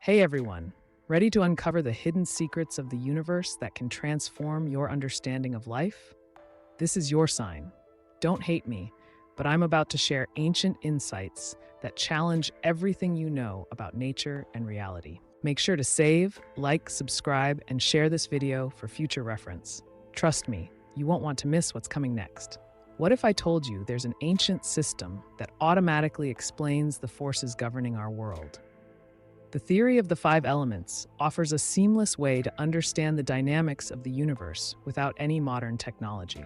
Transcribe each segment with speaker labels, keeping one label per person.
Speaker 1: Hey everyone, ready to uncover the hidden secrets of the universe that can transform your understanding of life? This is your sign. Don't hate me, but I'm about to share ancient insights that challenge everything you know about nature and reality. Make sure to save, like, subscribe, and share this video for future reference. Trust me, you won't want to miss what's coming next. What if I told you there's an ancient system that automatically explains the forces governing our world? The theory of the five elements offers a seamless way to understand the dynamics of the universe without any modern technology.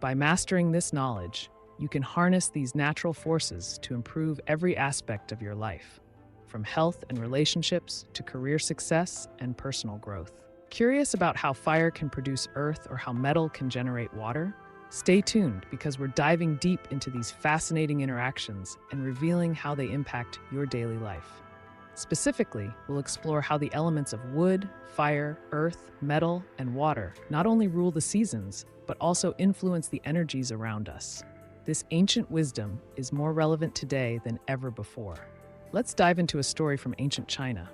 Speaker 1: By mastering this knowledge, you can harness these natural forces to improve every aspect of your life, from health and relationships to career success and personal growth. Curious about how fire can produce earth or how metal can generate water? Stay tuned because we're diving deep into these fascinating interactions and revealing how they impact your daily life. Specifically, we'll explore how the elements of wood, fire, earth, metal, and water not only rule the seasons, but also influence the energies around us. This ancient wisdom is more relevant today than ever before. Let's dive into a story from ancient China.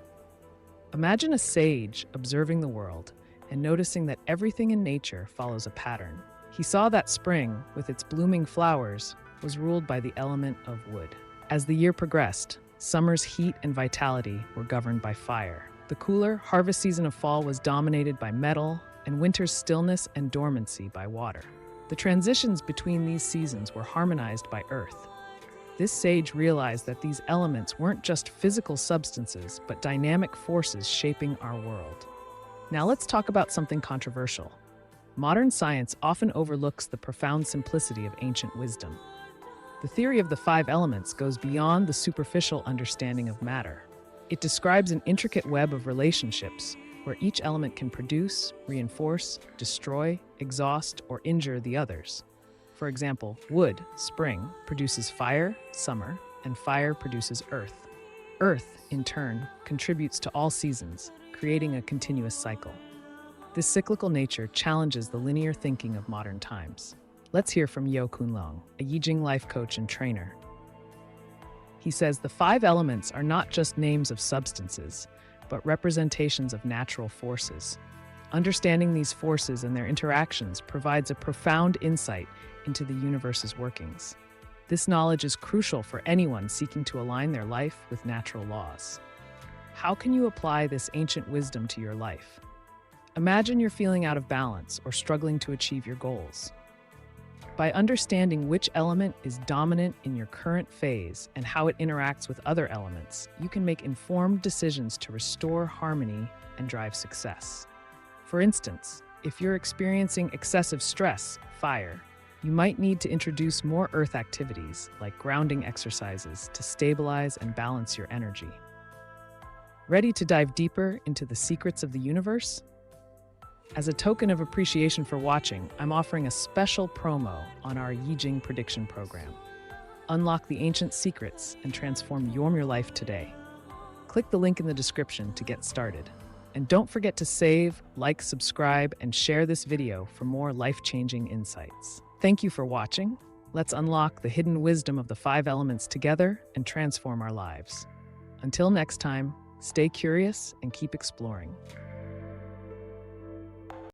Speaker 1: Imagine a sage observing the world and noticing that everything in nature follows a pattern. He saw that spring, with its blooming flowers, was ruled by the element of wood. As the year progressed, summer's heat and vitality were governed by fire. The cooler, harvest season of fall was dominated by metal, and winter's stillness and dormancy by water. The transitions between these seasons were harmonized by earth. This sage realized that these elements weren't just physical substances, but dynamic forces shaping our world. Now let's talk about something controversial. Modern science often overlooks the profound simplicity of ancient wisdom. The theory of the five elements goes beyond the superficial understanding of matter. It describes an intricate web of relationships where each element can produce, reinforce, destroy, exhaust, or injure the others. For example, wood, spring, produces fire, summer, and fire produces earth. Earth, in turn, contributes to all seasons, creating a continuous cycle. This cyclical nature challenges the linear thinking of modern times. Let's hear from Yeo Kunlong, a Yijing life coach and trainer. He says the five elements are not just names of substances, but representations of natural forces. Understanding these forces and their interactions provides a profound insight into the universe's workings. This knowledge is crucial for anyone seeking to align their life with natural laws. How can you apply this ancient wisdom to your life? Imagine you're feeling out of balance or struggling to achieve your goals. By understanding which element is dominant in your current phase and how it interacts with other elements, you can make informed decisions to restore harmony and drive success. For instance, if you're experiencing excessive stress, fire, you might need to introduce more earth activities like grounding exercises to stabilize and balance your energy. Ready to dive deeper into the secrets of the universe? As a token of appreciation for watching, I'm offering a special promo on our Yijing prediction program. Unlock the ancient secrets and transform your life today. Click the link in the description to get started. And don't forget to save, like, subscribe, and share this video for more life-changing insights. Thank you for watching. Let's unlock the hidden wisdom of the five elements together and transform our lives. Until next time, stay curious and keep exploring.